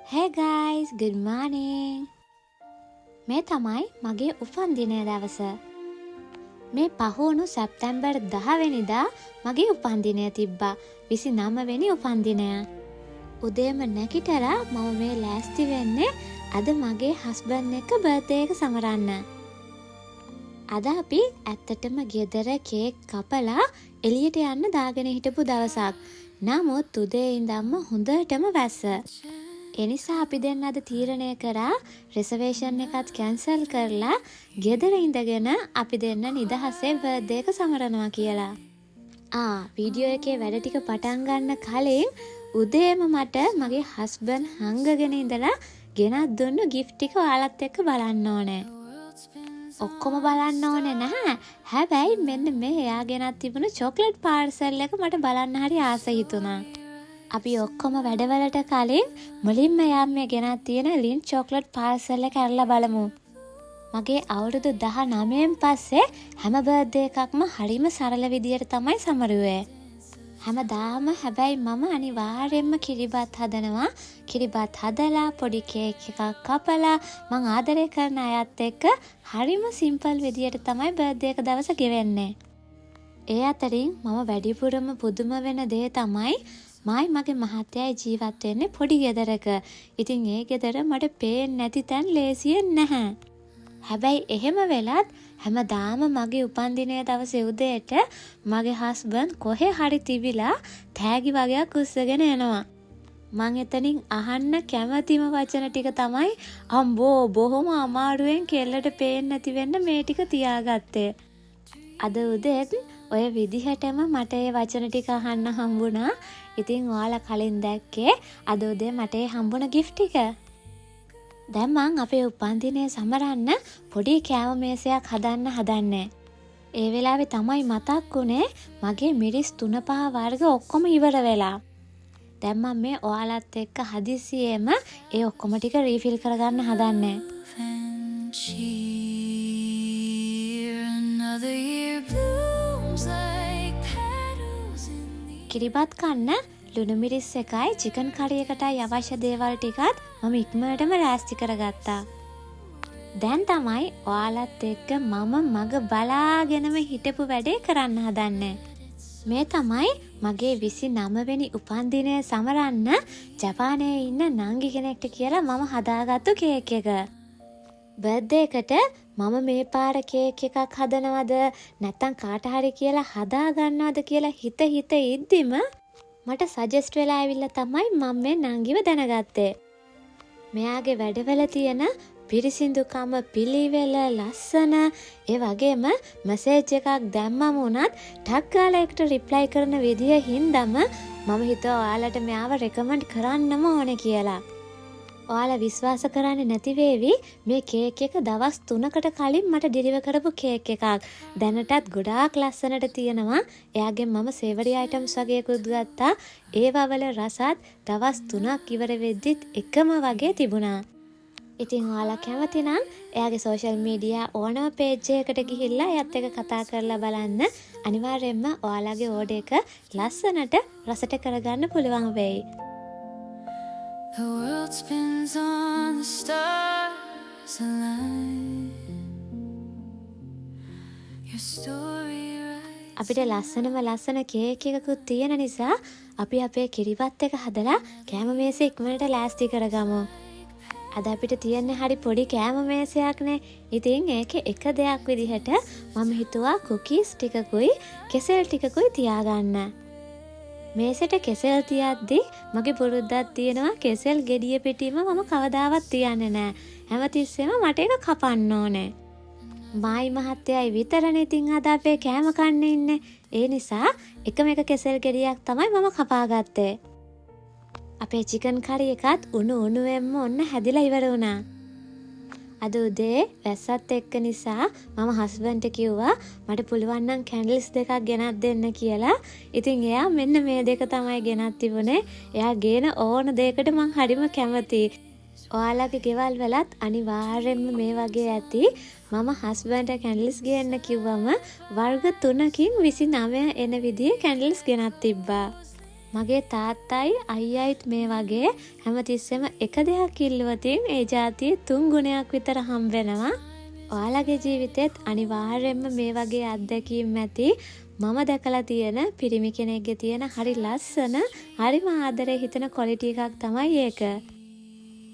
Hey guys, good morning. මේ තමයි මගේ උපන්දිනය දවස. මේ පහුවුණු සැප්තැම්බර් 10 වෙනිදා මගේ උපන්දිනය තිබ්බා. 29 වෙනි උපන්දිනය. උදේම නැගිටලා මම මේ ලෑස්ති වෙන්නේ අද මගේ හස්බන්ඩ් එක්ක බර්ත්ඩේ එක සමරන්න. අද අපි ඇත්තටම ගෙදර කේක් කපලා එළියට යන්න දාගෙන හිටපු දවසක්. නමුත් උදේ ඉඳන්ම හොඳටම වැස්ස. එනිසා අපි දෙන්න අද තීරණය කරා රිසර්වේෂන් එකත් කැන්සල් කරලා ගෙදර ඉඳගෙන අපි දෙන්න නිදහසේ බර්ත්ඩේ එක සමරනවා කියලා. වීඩියෝ එකේ වැඩ ටික පටන් ගන්න කලින් උදේම මට මගේ හස්බන්ඩ් හංගගෙන ඉඳලා ගෙනත් දුන්නු gift ටික ඔයාලත් එක්ක බලන්න ඕනේ. ඔක්කොම බලන්න ඕනේ නැහැ. හැබැයි මෙන්න මේ එයා ගෙනත් තිබුණු චොක්ලට් පාර්සල් එක මට බලන්න හරි ආස හිතුණා. අපි ඔක්කොම වැඩවලට කලින් මුලින්ම යාම් මේ ගෙනත් තියෙන ලින් චොක්ලට් පාර්සල් එක අරලා බලමු. මගේ අවුරුදු 19න් පස්සේ හැම බර්ත්ඩේ එකක්ම හරිම සරල විදියට තමයි සමරුවේ. හැමදාම හැබැයි මම අනිවාර්යෙන්ම කිරිබත් හදනවා. කිරිබත් හදලා පොඩි කේක් එකක් කපලා මං ආදරය කරන අයත් එක්ක හරිම සිම්පල් විදියට තමයි බර්ත්ඩේ එක දවස ගෙවෙන්නේ. ඒ අතරින් මම වැඩිපුරම පුදුම වෙන දේ තමයි මගේ මහත්තයයි ජීවත් වෙන්නේ පොඩි ගෙදරක. ඉතින් ඒ ගෙදර මට පේන්නේ නැති තැන් ලේසියෙන් නැහැ. හැබැයි එහෙම වෙලත් හැමදාම මගේ උපන්දිනයේ දවසේ උදේට මගේ හස්බන්ඩ් කොහේ හරි තිබිලා තෑගි වගේක් උස්සගෙන එනවා. මං එතනින් අහන්න කැමතිම වචන ටික තමයි අම්බෝ බොහොම අමාරුවෙන් කෙල්ලට පේන්නේ නැති වෙන්න මේ ටික තියාගත්තේ. අද උදේත් ඔය විදිහටම මට ඒ වචන ටික අහන්න හම්බුණා. ඉතින් ඔයාලා කලින් දැක්කේ අද උදේ මට ඒ හම්බුණ gift එක. දැන් මං අපේ උපන්දිනය සමරන්න පොඩි කෑම මේසයක් හදන්නේ. ඒ වෙලාවේ තමයි මතක් වුණේ මගේ මිරිස් 3-5 වර්ග ඔක්කොම ඉවර වෙලා. දැන් මම මේ ඔයාලත් එක්ක හදිසියෙම ඒ ඔක්කොම ටික රීෆිල් කරගන්න හදන්නේ. කිරිබත් කන්න ලුණු මිරිස් එකයි චිකන් කරි එකටයි අවශ්‍ය දේවල් ටිකත් මම ඉක්මනටම රෑස්ති කරගත්තා. දැන් තමයි ඔයාලත් එක්ක මම මග බලාගෙනම හිටපු වැඩේ කරන්න හදන්නේ. මේ තමයි මගේ 29 වෙනි උපන්දිනය සමරන්න ජපානයේ ඉන්න නංගි කෙනෙක්ට කියලා මම හදාගත්තු කේක් එක. බර්ත්ඩේ එකට මම මේ පාර කේක් එකක් හදනවද නැත්නම් කාට හරි කියලා හදා ගන්නවද කියලා හිත ඉද්දිම මට සජෙස්ට් වෙලා ඇවිල්ලා තමයි මම මේ නංගිව දැනගත්තේ. මෙයාගේ වැඩවල තියෙන පිරිසිදුකම, පිළිවෙල, ලස්සන, ඒ වගේම මැසේජ් එකක් දැම්මම උනත් ටක් ගාලා එකට රිප්ලයි කරන විදිය හින්දාම මම හිතුවා ඔයාලට මෙයාව රෙකමන්ඩ් කරන්නම ඕනේ කියලා. ඔයාලා විශ්වාස කරන්නේ නැති වේවි මේ කේක් එක දවස් 3කට කලින් මට ඩෙලිවර් කරපු කේක් එකක්. දැනටත් ගොඩාක් ලස්සනට තියෙනවා. එයාගෙන් මම සේවරි අයිටම්ස් වගේකුත් ගත්තා. ඒවා වල රසත් දවස් 3ක් ඉවර වෙද්දිත් එකම වගේ තිබුණා. ඉතින් ඔයාලා කැමති නම් එයාගේ සෝෂල් මීඩියා ඕනම පේජ් එකකට ගිහිල්ලා එයත් එක්ක කතා කරලා බලන්න. අනිවාර්යයෙන්ම ඔයාලගේ ඕඩර් එක ලස්සනට රසට කරගන්න පුළුවන් වෙයි. The world spins on the stars align. Your story right. අපිට ලස්සන කේක් එකකුත් තියෙන නිසා අපි අපේ කිරිබත් එක හදලා කෑම මේසෙ ඉක්මනට ලෑස්ති කරගමු. අද අපිට තියෙන්නේ හරි පොඩි කෑම මේසයක්නේ. ඉතින් ඒකේ එක දෙයක් විදිහට මම හිතුවා කුකීස් ටිකකුයි කෙසෙල් ටිකකුයි තියාගන්න. මේසෙට කෙසෙල් තියද්දි මගේ පුරුද්දක් තියෙනවා කෙසෙල් ගෙඩිය පිටිම මම කවදාවත් තියන්නේ නැහැ. හැමතිස්සෙම මට ඒක කපන්න ඕනේ. මායි මහත්තයයි විතරනේ ඉතින් අද අපේ කෑම කන්න ඉන්නේ. ඒ නිසා එකම එක කෙසෙල් ගෙඩියක් තමයි මම කපාගත්තේ. අපේ චිකන් කරි එකත් උණුවෙන්ම ඔන්න හැදිලා ඉවර වුණා. අද උදේ වැස්සත් එක්ක නිසා මම හස්බන්ඩ්ට කිව්වා මට පුළුවන් නම් කැන්ඩල්ස් දෙකක් ගෙනත් දෙන්න කියලා. ඉතින් එයා මෙන්න මේ දෙක තමයි ගෙනත් තිබුණේ. එයා ගේන ඕන දෙයකට මං හරිම කැමතියි. ඔයාලගේ ගෙවල් වලත් අනිවාර්යෙන්ම මේ වගේ ඇති. මම හස්බන්ඩ්ට කැන්ඩල්ස් ගේන්න කිව්වම වර්ග 3කින් 29 එන විදිහේ කැන්ඩල්ස් ගෙනත් තිබ්බා. මගේ තාත්තයි අයියයිත් මේ වගේ හැමතිස්සෙම එක දෙයක් ඉල්ලුවතින් ඒ જાතියේ 3 ගුණයක් විතර හම්බ වෙනවා. ඔයාලගේ ජීවිතෙත් අනිවාර්යයෙන්ම මේ වගේ අත්දැකීම් ඇති. මම දැකලා තියෙන පිරිමි කෙනෙක්ගේ තියෙන හරි ලස්සන හරිම ආදරේ හිතෙන ක්වොලිටි එකක් තමයි ඒක.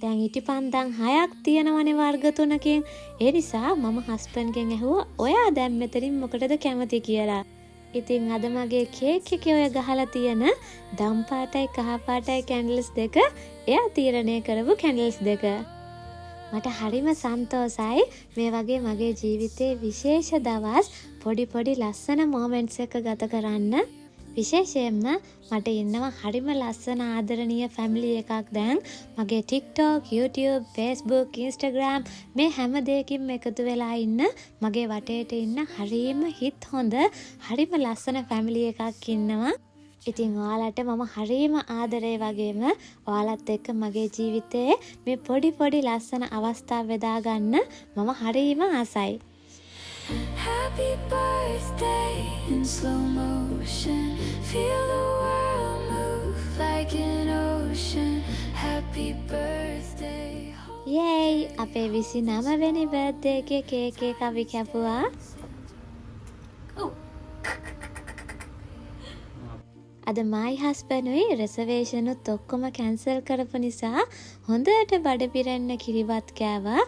දැන් ඉටිපන්දන් 6ක් තියෙනවනේ වර්ග 3කින්. ඒ නිසා මම හස්බන්ඩ්ගෙන් ඇහුවා ඔයා දැන් මෙතනින් මොකටද කැමති කියලා. ඉතින් අද මගේ කේක් එකේ ඔය ගහලා තියෙන දම් පාටයි කහ පාටයි කැන්ඩල්ස් දෙක එයා තීරණය කරපු කැන්ඩල්ස් දෙක. මට හරිම සන්තෝසයි මේ වගේ මගේ ජීවිතේ විශේෂ දවස් පොඩි ලස්සන මොමන්ට්ස් එක ගත කරන්න. විශේෂයෙන්ම මට ඉන්නවා හරිම ලස්සන ආදරණීය ෆැමිලි එකක් දැන් මගේ TikTok, YouTube, Facebook, Instagram මේ හැම දෙයකින්ම එකතු වෙලා ඉන්න මගේ වටේට ඉන්න හරිම හිත් හොඳ හරිම ලස්සන ෆැමිලි එකක් ඉන්නවා. ඉතින් ඔයාලට මම හරිම ආදරේ වගේම ඔයාලත් එක්ක මගේ ජීවිතේ මේ පොඩි ලස්සන අවස්ථා බෙදා ගන්න මම හරිම ආසයි. Happy birthday in slow motion. Feel the world move like an ocean. Happy birthday. යේයි අපේ 29 වෙනි බර්ත්ඩේ එකේ කේක් එක අපි කැපුවා. අද මයි හස්බන්ඩ්ුයි රිසර්වේෂන් උත් ඔක්කොම කැන්සල් කරපු නිසා හොඳට බඩ පිරෙන්න කිරිබත් කෑවා.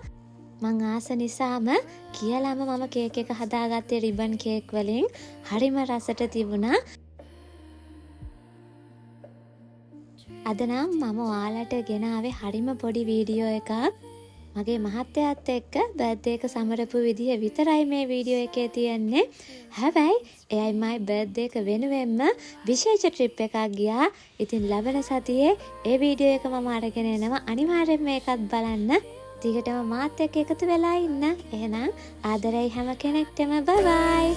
මං ආස නිසාම කියලාම මම කේක් එක හදාගත්තේ රිබන් කේක් වලින්. හරිම රසට තිබුණා. අද නම් මම ඔයාලට ගෙනාවේ හරිම පොඩි වීඩියෝ එකක්. මගේ මහත්තයාත් එක්ක බර්ත්ඩේ එක සමරපු විදිය විතරයි මේ වීඩියෝ එකේ තියෙන්නේ. හැබැයි එයයි මයි බර්ත්ඩේ එක වෙනුවෙන්ම විශේෂ ට්‍රිප් එකක් ගියා. ඉතින් ලබන සතියේ ඒ වීඩියෝ එක මම අරගෙන එනවා. අනිවාර්යෙන් මේකත් බලන්න. දිගටම මාත් එක්ක එකතු වෙලා ඉන්න. එහෙනම් ආදරයි හැම කෙනෙක්ටම බයි බයි.